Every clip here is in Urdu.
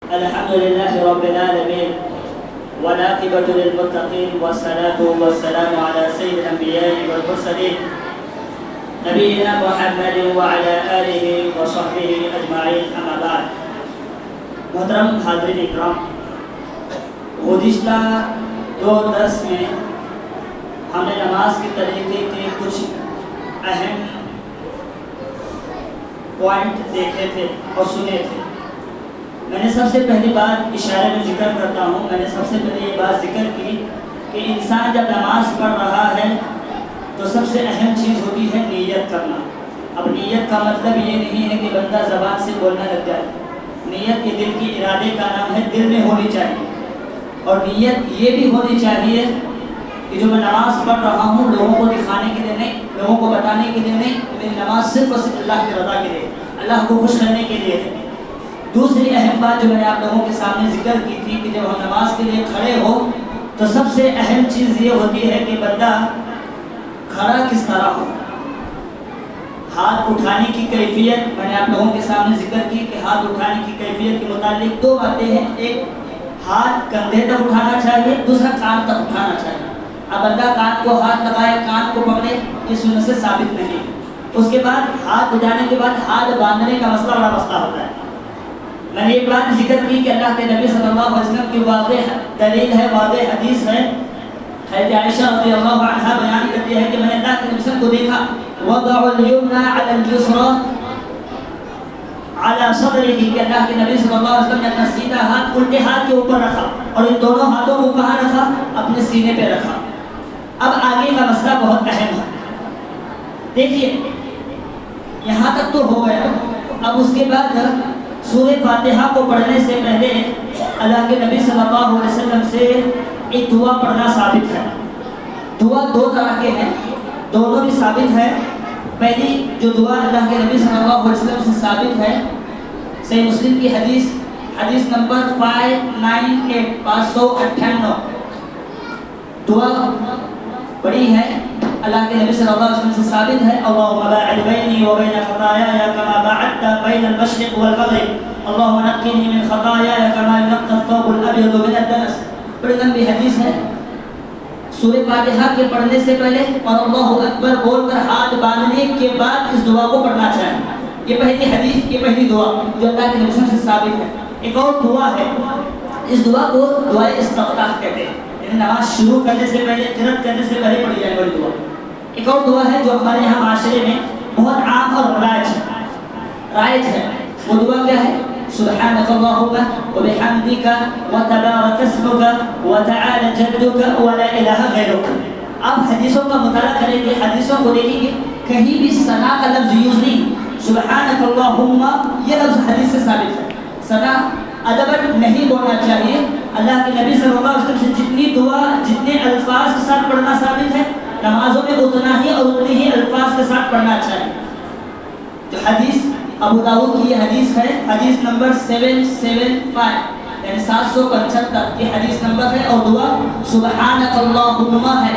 الحمد لله رب العالمين والعاقبة للمتقين والصلاة والسلام على سيد الأنبياء والمرسلين نبينا محمد وعلى آله وصحبه أجمعين أما بعد. محترم حاضرین اکرام، گزشتہ 2 درس میں ہم نے نماز کے طریقے کے کچھ اہم پوائنٹ دیکھے تھے اور سنے تھے. میں نے سب سے پہلی بات اشارے میں ذکر کرتا ہوں، میں نے سب سے پہلے یہ بات ذکر کی کہ انسان جب نماز پڑھ رہا ہے تو سب سے اہم چیز ہوتی ہے نیت کرنا. اب نیت کا مطلب یہ نہیں ہے کہ بندہ زبان سے بولنا لگ جائے. نیت یہ دل کی ارادے کا نام ہے، دل میں ہونی چاہیے. اور نیت یہ بھی ہونی چاہیے کہ جو میں نماز پڑھ رہا ہوں لوگوں کو دکھانے کے لیے نہیں، لوگوں کو بتانے کے لیے نہیں، میری نماز صرف اور صرف اللہ کی رضا کے لیے، اللہ کو خوش کرنے کے لیے ہے. دوسری اہم بات جو میں نے آپ لوگوں کے سامنے ذکر کی تھی کہ جب ہم نماز کے لیے کھڑے ہو تو سب سے اہم چیز یہ ہوتی ہے کہ بندہ کھڑا کس طرح ہو. ہاتھ اٹھانے کی کیفیت میں نے آپ لوگوں کے سامنے ذکر کی کہ ہاتھ اٹھانے کی کیفیت کے متعلق 2 باتیں ہیں. ایک، ہاتھ کندھے تک اٹھانا چاہیے، دوسرا کان تک اٹھانا چاہیے. اب بندہ کان کو ہاتھ لگائے، کان کو پکڑے، یہ سنت سے ثابت نہیں ہے. اس کے بعد ہاتھ اٹھانے کے بعد ہاتھ باندھنے کا مسئلہ بڑا مسئلہ ہوتا ہے. میں نے ایک بات ذکر کی کہ اللہ کے نبی صلی اللہ علیہ وسلم کی واضح دلیل ہے، واضح حدیث ہے. حضرت عائشہ رضی اللہ عنہا بیان کرتی ہے کہ میں نے اللہ کے نبی صلی اللہ علیہ وسلم کو دیکھا وضع الیمنى علی اليسرى علی صدره، کہ اللہ کے نبی صلی اللہ علیہ وسلم نے اپنا سیدھا ہاتھ الٹے ہاتھ کے اوپر رکھا اور ان دونوں ہاتھوں کو کہاں رکھا؟ اپنے سینے پہ رکھا. اب آگے کا مسئلہ بہت اہم ہے. دیکھیے یہاں تک تو ہو گیا. اب اس کے بعد سورہ فاتحہ کو پڑھنے سے پہلے اللہ کے نبی صلی اللہ علیہ وسلم سے ایک دعا پڑھنا ثابت ہے. دعا 2 طرح کے ہیں، دونوں بھی ثابت ہے. پہلی جو دعا اللہ کے نبی صلی اللہ علیہ وسلم سے ثابت ہے، صحیح مسلم کی حدیث نمبر 598 دعا بڑی ہے، اللہ کے نبی صلی اللہ علیہ وسلم سے ثابت ہے. اللهم باعد بینی وبین خطایای کما باعدت بین المشرق والمغرب اللهم نقنی من خطایای کما ینقى الثوب الابیض من الدنس. بڑی لمبی حدیث ہے. سورہ فاتحہ کے پڑھنے سے پہلے اور اللہ اکبر بول کر ہاتھ باندھنے کے بعد اس دعا کو پڑھنا چاہیے. یہ پہلی حدیث، یہ پہلی دعا جو اللہ کے نبی سے ثابت ہے. ایک اور دعا ہے، اس دعا کو دعائے استفتاح کہتے ہیں، یعنی نماز شروع کرنے سے پہلے، قرات کرنے سے پہلے پڑھی جانے والی دعا. ایک اور دعا ہے جو ہمارے یہاں معاشرے میں بہت عام اور رائج ہے. وہ دعا کیا ہے؟ سبحانك اللهم وبحمدك وتبارك اسمك وتعالى جدك ولا اله غيرك. اب حدیثوں کا مطالعہ کریں گے، حدیثوں کو دیکھیں گے، کہیں بھی ثنا کا لفظ یوز نہیں. سبحانك اللهم یہ لفظ حدیث سے ثابت ہے. ثنا ادباً نہیں بولنا چاہیے. اللہ کے نبی صلی اللہ علیہ وسلم سے جتنی دعا، جتنے الفاظ کے ساتھ پڑھنا ثابت ہے، نمازوں میں اتنا ہی اور اتنے ہی الفاظ کے ساتھ پڑھنا چاہیے. جو حدیث ابو داؤد کی یہ حدیث ہے، حدیث نمبر 775 یعنی 775 یہ حدیث نمبر ہے. اور دعا سبحانک اللہم ہے،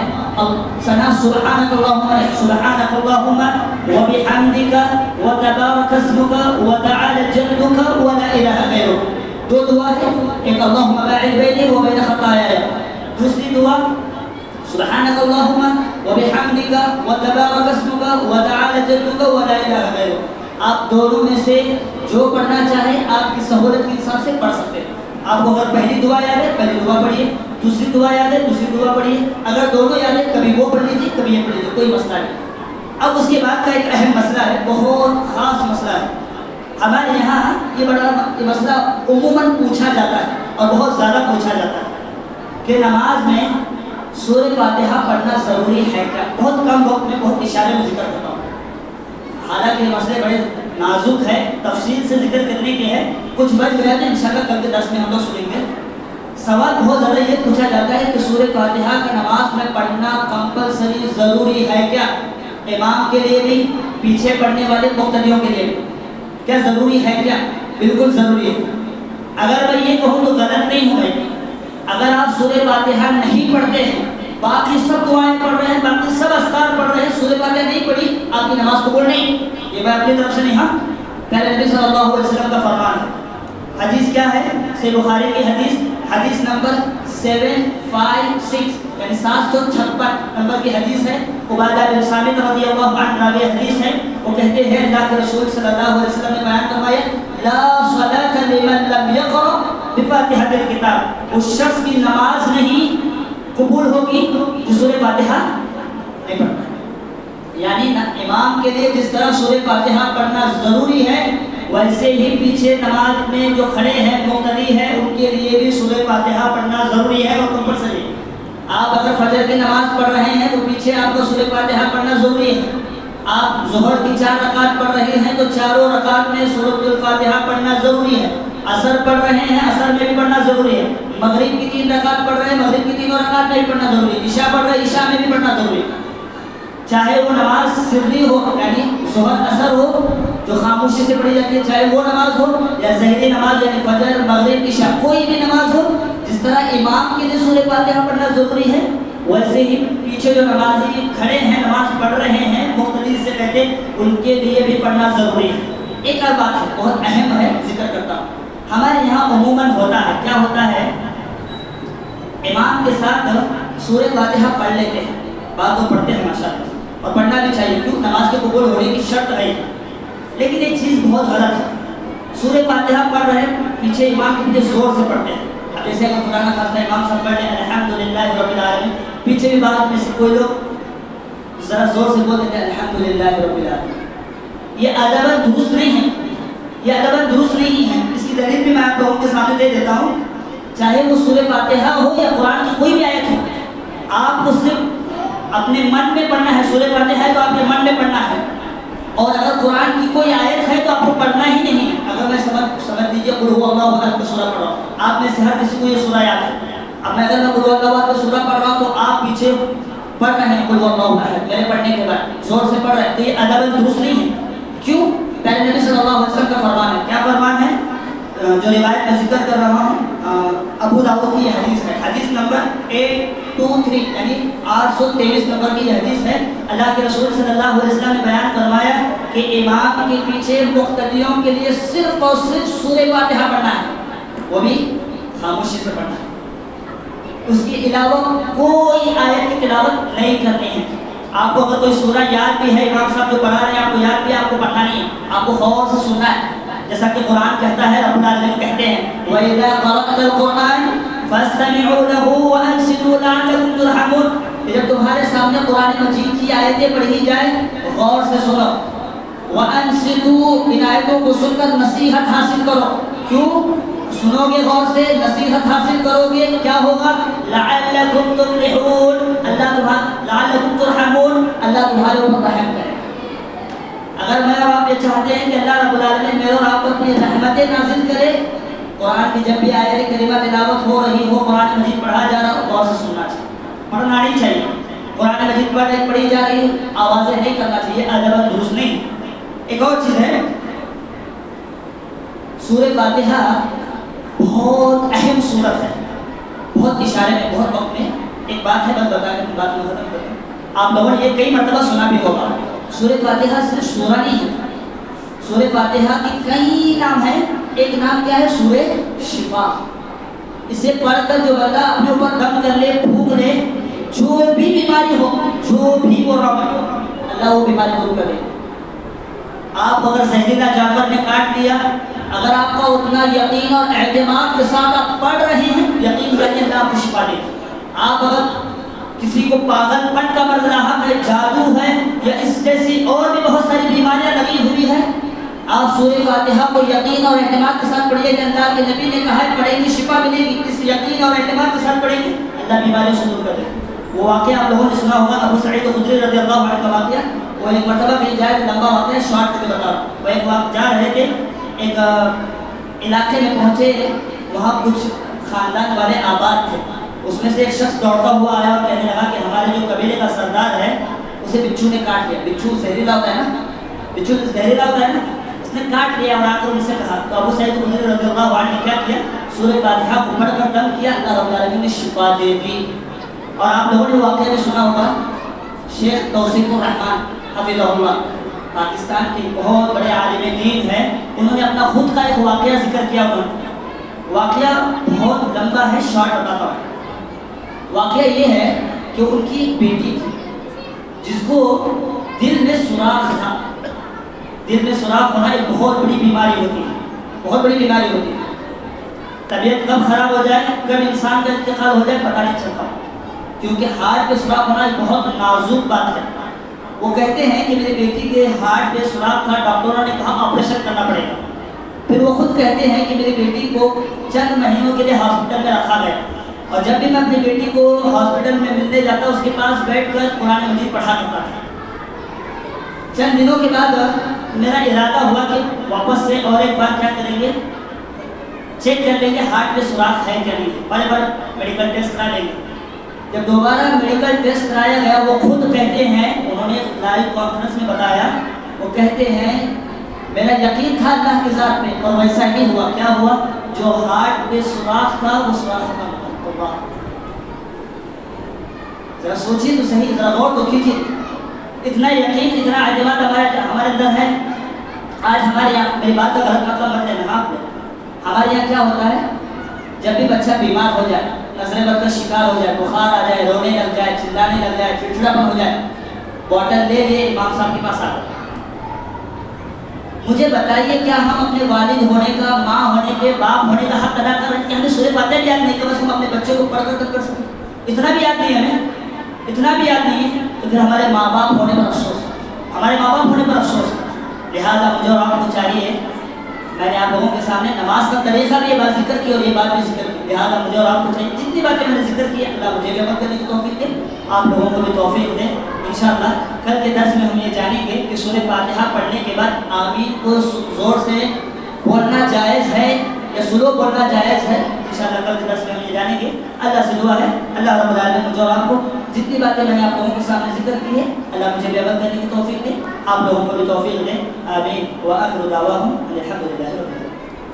ثنا سبحانک اللہم ہے، سبحانک اللہم وبحمدک وتبارک اسمک وتعالی جدک ولا الہ غیرک. 2 دعا ہے، ایک اللہم باعد بینی وبین خطایای، دوسری دعا سبحانک اللہم وبحمدک وتبارک اسمک وتعالی جدک ولا الہ غیرک. آپ دونوں میں سے جو پڑھنا چاہیں آپ کی سہولت کے حساب سے پڑھ سکتے ہیں. آپ کو اگر پہلی دعا یاد ہے پہلی دعا پڑھیے، دوسری دعا یاد ہے دوسری دعا پڑھیے. اگر دونوں یاد ہے کبھی وہ پڑھ لیجیے کبھی یہ پڑھ لیجیے، کوئی مسئلہ نہیں. اب اس کے بعد کا ایک اہم مسئلہ ہے، بہت خاص مسئلہ ہے. ہمارے یہاں یہ مسئلہ عموماً پوچھا جاتا ہے اور بہت زیادہ پوچھا جاتا ہے کہ نماز میں سورہ فاتحہ پڑھنا ضروری ہے کیا؟ بہت کم وقت میں بہت اشارے میں ذکر کرتا ہوں. حالانکہ یہ مسئلے بڑے نازک ہے، تفصیل سے ذکر کرنے کے ہیں، کچھ بچ گیا تو انشاءاللہ کل کے درس میں ہم لوگ سنیں گے. سوال بہت زیادہ یہ پوچھا جاتا ہے کہ سورہ فاتحہ کا نماز میں پڑھنا کمپلسری ضروری ہے کیا؟ امام کے لیے بھی، پیچھے پڑھنے والے مقتدیوں کے لیے بھی کیا ضروری ہے کیا؟ بالکل ضروری ہے. اگر میں یہ کہوں تو غلط نہیں ہوں. اگر آپ سورہ فاتحہ نہیں پڑھتے ہیں، باقی سب دعائیں پڑھ رہے ہیں، باقی سب اذکار پڑھ رہے ہیں، سورہ فاتحہ نہیں پڑھی، آپ کی نماز قبول نہیں. یہ میں اپنی طرف سے نہیں، ہاں پیارے نبی صلی اللہ علیہ وسلم کا فرمان ہے. حدیث کیا ہے؟ صحیح بخاری کی حدیث، حدیث نمبر 756 یعنی 756 نمبر کی حدیث ہے۔ عبادہ بن صامت رضی اللہ عنہ راوی حدیث ہے، وہ کہتے ہیں اللہ کے رسول صلی اللہ علیہ وسلم نے بیان فرمایا لا صلاۃ لمن لم یقرأ بفاتحۃ الکتاب، اس شخص کی نماز نہیں قبول ہوگی جو سورہ فاتحہ نہیں پڑھتا۔ یعنی امام کے لیے جس طرح سورہ فاتحہ پڑھنا ضروری ہے، ویسے ہی پیچھے نماز میں جو کھڑے ہیں مقتدی ہیں ان کے لیے بھی سورہ فاتحہ پڑھنا ضروری ہے اور کمپلسری ہے۔ آپ اگر فجر کی نماز پڑھ رہے ہیں تو پیچھے آپ کو سورہ فاتحہ پڑھنا ضروری ہے۔ آپ ظہر کی 4 رکعت پڑھ رہے ہیں تو چاروں رکعت میں سورۃ الفاتحہ پڑھنا ضروری ہے۔ عصر پڑھ رہے ہیں، عصر میں بھی پڑھنا ضروری ہے۔ مغرب کی 3 رکعت پڑھ رہے ہیں، مغرب کی 3 رکعت میں بھی پڑھنا ضروری ہے۔ عشاء پڑھ رہے ہیں، عشاء میں بھی پڑھنا ضروری ہے۔ چاہے وہ نماز سری ہو یعنی ظہر اثر ہو جو خاموشی سے پڑھی جاتی ہے، چاہے وہ نماز ہو یا ظہری نماز یعنی فجر مغرب عشاء، کوئی بھی نماز ہو، جس طرح امام کے لیے سورہ فاتحہ پڑھنا ضروری ہے ویسے ہی پیچھے جو نمازی کھڑے ہیں نماز پڑھ رہے ہیں مقتدی سے کہتے ان کے لیے بھی پڑھنا ضروری ہے۔ ایک اور بات ہے بہت اہم ہے، ذکر کرتا ہوں۔ ہمارے یہاں عموماً ہوتا ہے، کیا ہوتا ہے، امام کے ساتھ سورہ فاتحہ پڑھ لیتے ہیں، بعض لوگ پڑھتے ہیں ماشاءاللہ اور پڑھنا بھی چاہیے کیوں نماز کے قبول ہونے کی شرط ہے، لیکن ایک چیز بہت غلط ہے، سورہ فاتحہ پڑھ رہے ہیں پیچھے امام کے پیچھے زور سے پڑھتے ہیں۔ اب جیسے اگر خدا نہ خواستہ امام صاحب پڑھ رہے الحمدللہ رب العالمین، پیچھے بھی بعض میں سے کوئی لوگ ذرا زور سے بول دیتے ہیں الحمدللہ رب العالمین، یہ ادب درست نہیں ہے، یہ ادب درست نہیں ہے۔ اس کی دلیل بھی میں آپ لوگوں کے سامنے دے دیتا ہوں، چاہے وہ سورہ فاتحہ ہو یا قرآن کی کوئی بھی آیت ہو، آپ کو صرف اپنے من میں پڑھنا ہے۔ سورہ فاتحہ ہے تو آپ کے من میں پڑھنا ہے، اور اگر قرآن کی کوئی آیت ہے تو آپ کو پڑھنا ہی نہیں۔ اگر میں سمجھ لیجیے قل هو اللہ احد کا سورہ پڑھ رہا ہوں، آپ میں سے ہر کسی کو یہ سورہ یاد ہے، اب میں اگر قل هو اللہ احد کا سورہ پڑھ رہا ہوں تو آپ پیچھے پڑھ رہے ہیں قل هو اللہ احد، میرے پڑھنے کے بعد زور سے پڑھ رہے ہیں، تو یہ ادب درست نہیں ہے۔ کیوں؟ پہلے نبی صلی اللہ علیہ وسلم کا فرمان ہے، کیا فرمان ہے؟ جو روایت میں ذکر کر رہا ہوں ابو داؤد کی یہ حدیث ہے، حدیث نمبر 823 یعنی 823 نمبر کی یہ حدیث ہے۔ اللہ کے رسول صلی اللہ علیہ وسلم نے بیان فرمایا کہ امام کے پیچھے مقتدیوں کے لیے صرف اور صرف سورہ فاتحہ پڑھنا ہے، وہ بھی خاموشی سے پڑھنا ہے، اس کے علاوہ کوئی آیت کی تلاوت نہیں کرنی ہے۔ آپ کو اگر کوئی سورہ یاد بھی ہے، امام صاحب جو پڑھا رہے ہیں آپ کو یاد بھی ہے، آپ کو پڑھنا نہیں ہے، آپ کو غور سے سننا ہے، جیسا کہ قرآن کہتا ہے، رب العالمین کہتے ہیں وَإِذَا قَرَأْتَ الْقُرْآنَ فَاسْتَمِعُوا لَهُ وَأَنصِتُوا لَعَلَّكُمْ تُرْحَمُونَ، جب تمہارے سامنے قرآن مجید کی آیتیں پڑھی جائیں غور سے سنو، وَأَنصِتُوا، ان آیتوں کو سن کر نصیحت حاصل کرو۔ کیوں سنو گے غور سے، نصیحت حاصل کرو گے، کیا ہوگا؟ لَعَلَّكُمْ تُفْلِحُونَ، لَعَلَّكُمْ تُرْحَمُونَ، اللہ تمہارے اوپر رحم کرے۔ اگر میں اور آپ یہ چاہتے ہیں کہ اللہ رب العالمین میرے اور آپ پر اپنی رحمتیں نازل کرے، قرآن کی جب بھی آیت کریمہ تلاوت ہو رہی ہو، قرآن مجید پڑھا جا رہا ہو، غور سے سننا چاہیے، پڑھنا نہیں چاہیے۔ قرآن مجید پڑھی جا رہی ہے، آوازیں نہیں کرنا چاہیے، ادب درست نہیں۔ ایک اور چیز ہے، سورہ فاتحہ بہت اہم سورت ہے، بہت اشارے میں، بہت وقت میں۔ ایک بات ہے، بس بتا کے بات میں ختم کریں، آپ لوگوں نے یہ کئی مرتبہ سنا بھی ہوگا، سورہ فاتحہ صرف سورہ نہیں ہے، سورہ فاتحہ کے کئی نام ہیں۔ ایک نام کیا ہے؟ سورہ شفا۔ اسے پڑھ کر جو بندہ اپنے اوپر دم کر لے، پھونک لے، جو بھی بیماری ہو، جو بھی وہ رحمت ہو، اللہ وہ بیماری دور کرے۔ آپ اگر زہریلا جانور نے کاٹ لیا، اگر آپ کا اتنا یقین اور اعتماد کے ساتھ آپ پڑھ رہے ہیں، یقین کریں اللہ آپ کو شفا دے۔ آپ اگر کسی کو پاگل پن کا مرض ہے، جادو ہے، یا اس جیسی اور بھی بہت ساری بیماریاں لگی ہوئی ہیں، آپ سورہ فاتحہ کو یقین اور اعتماد کے ساتھ پڑھیے کہ اللہ کے نبی نے کہا ہے پڑھیں گے شفا ملے گی، اس یقین اور اعتماد کے ساتھ پڑھیں گے اللہ بیماریوں سے دور کر دے۔ وہ واقعہ آپ لوگوں نے سنا ہوگا، ابو سعید خدری رضی اللہ عنہ کا واقعہ، وہ ایک مرتبہ کہیں جائے، لمبا واقعہ شارٹ کر کے بتا رہا ہوں۔ وہ ایک وقت جا رہے تھے، ایک علاقے میں پہنچے، وہاں کچھ خاندان والے آباد تھے، اس میں سے ایک شخص دوڑتا ہوا آیا اور کہنے لگا کہ ہمارے جو قبیلے کا سردار ہے اسے بچھو نے کاٹ لیا۔ بچھو زہریلا ہوتا ہے نا، بچھو زہریلا ہوتا ہے نا، اس نے کاٹ لیا اور آ کر ان سے کہا، تو ابو سعید خدری رضی اللہ عنہ نے کیا کیا؟ سورہ فاتحہ کو پڑھ کر دم کیا، اللہ رب العالمین نے شفا دے دی۔ اور آپ لوگوں نے واقعہ بھی سنا ہوگا، شیخ توصیف الرحمان حفظہ اللہ پاکستان کے بہت بڑے عالم دین ہیں، انہوں نے اپنا خود کا ایک واقعہ ذکر کیا، واقعہ بہت لمبا ہے، شارٹ بتاتا ہوں۔ واقعہ یہ ہے کہ ان کی ایک بیٹی تھی جس کو دل میں سوراخ تھا۔ دل میں سوراخ ہونا ایک بہت بڑی بیماری ہوتی ہے، بہت بڑی بیماری ہوتی ہے۔ طبیعت کب خراب ہو جائے، کب انسان کا انتقال ہو جائے پتہ نہیں چلتا، کیونکہ ہارٹ پہ سوراخ ہونا ایک بہت نازک بات ہے۔ وہ کہتے ہیں کہ میری بیٹی کے ہارٹ پہ سوراخ تھا، ڈاکٹروں نے کہا آپریشن کرنا پڑے گا۔ پھر وہ خود کہتے ہیں کہ میری بیٹی کو چند مہینوں کے لیے ہاسپٹل میں رکھا گیا، اور جب بھی میں اپنی بیٹی کو ہاسپٹل میں ملنے جاتا اس کے پاس بیٹھ کر قرآن مجید پڑھا کرتا تھا۔ چند دنوں کے بعد میرا ارادہ ہوا کہ واپس سے اور ایک بار کیا کریں گے، چیک کر لیں گے ہارٹ میں سوراخ ہے کیا نہیں، بڑے بڑے میڈیکل ٹیسٹ کرا لیں گے۔ جب دوبارہ میڈیکل ٹیسٹ کرایا گیا، وہ خود کہتے ہیں، انہوں نے لائیو کانفرنس میں بتایا، وہ کہتے ہیں میرا یقین تھا اللہ کی ذات میں، اور ویسا ہی ہوا۔ کیا ہوا؟ جو ہارٹ پہ سوراخ تھا وہ سوراخ ختم ہوا۔ ذرا سوچیے تو صحیح، ذرا غور تو کیجیے، اتنا یقین، اتنا اعتماد ہمارے اندر ہے۔ آج ہمارے یہاں، میری بات کا غلط مطلب مت لینا آپ لوگ، ہمارے یہاں کیا ہوتا ہے، جب بھی بچہ بیمار ہو جائے، نظر بد کا شکار ہو جائے، بخار آ جائے، رونے لگ جائے، چلانے لگ جائے، چڑچڑاپن ہو جائے، بوٹل لے لیے امام صاحب کے پاس آ گئے۔ مجھے بتائیے کیا ہم اپنے والد ہونے کا، ماں ہونے کے، باپ ہونے کا حق ادا کر رہے ہیں کہ ہمیں سورہ فاتحہ بھی یاد نہیں، کم از کم اپنے بچے کو پڑھ کر سکیں؟ اتنا بھی یاد نہیں ہے ہمیں، اتنا بھی یاد نہیں ہے، تو پھر ہمارے ماں باپ ہونے پر افسوس ہے، ہمارے ماں باپ ہونے پر افسوس ہے۔ لہٰذا مجھے اور آپ کو چاہیے، میں نے آپ لوگوں کے سامنے نماز کا طریقہ بھی یہ بات ذکر کی اور یہ بات بھی ذکر کی، لہٰذا مجھے اور آپ کو چاہیے جتنی باتیں میں نے ذکر کی، اللہ مجھے بھی عمل کرنے کی توفیق دے، آپ لوگوں کو بھی توفیق دے۔ انشاءاللہ کل کے درس میں ہم یہ جانیں گے کہ سورہ فاتحہ پڑھنے کے بعد آمین کو زور سے بولنا جائز ہے یا سلو بولنا جائز ہے، انشاءاللہ کل کے درس میں ہم یہ جانیں گے۔ اللہ سے دعا ہے اللہ رب العالمین مجھے اور آپ کو جتنی باتیں میں نے آپ لوگوں کے سامنے ذکر کی ہے، اللہ مجھے بھی عمل کرنے کی توفیق دے، آپ لوگوں کو بھی توفیق دے، آمین۔ وآخر دعواہم الحمدللہ رب العالمین۔